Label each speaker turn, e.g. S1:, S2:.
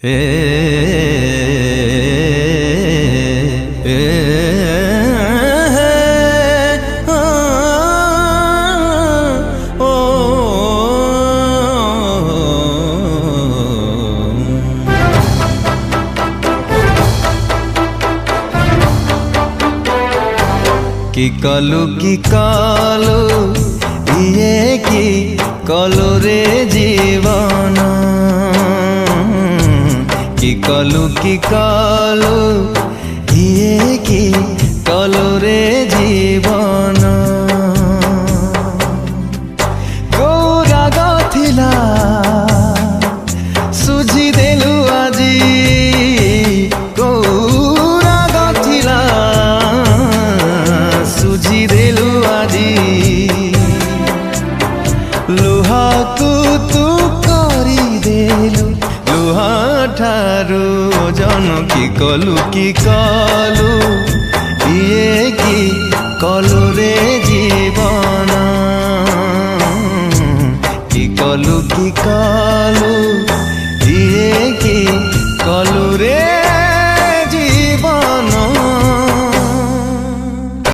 S1: হে কি কালো ইয়ে কি কালো রে জীবন কি কালো ইয়ে কি কালো রে জীবন গৌরা গথিলা সুঝি দেলু আজি গৌরা গথিলা সুঝি দেলু আজি লুহাকু তু করি দেলু লুহা ঠারু ওজন কি কালো ইয়ে কি কালো রে জীবন কি কালো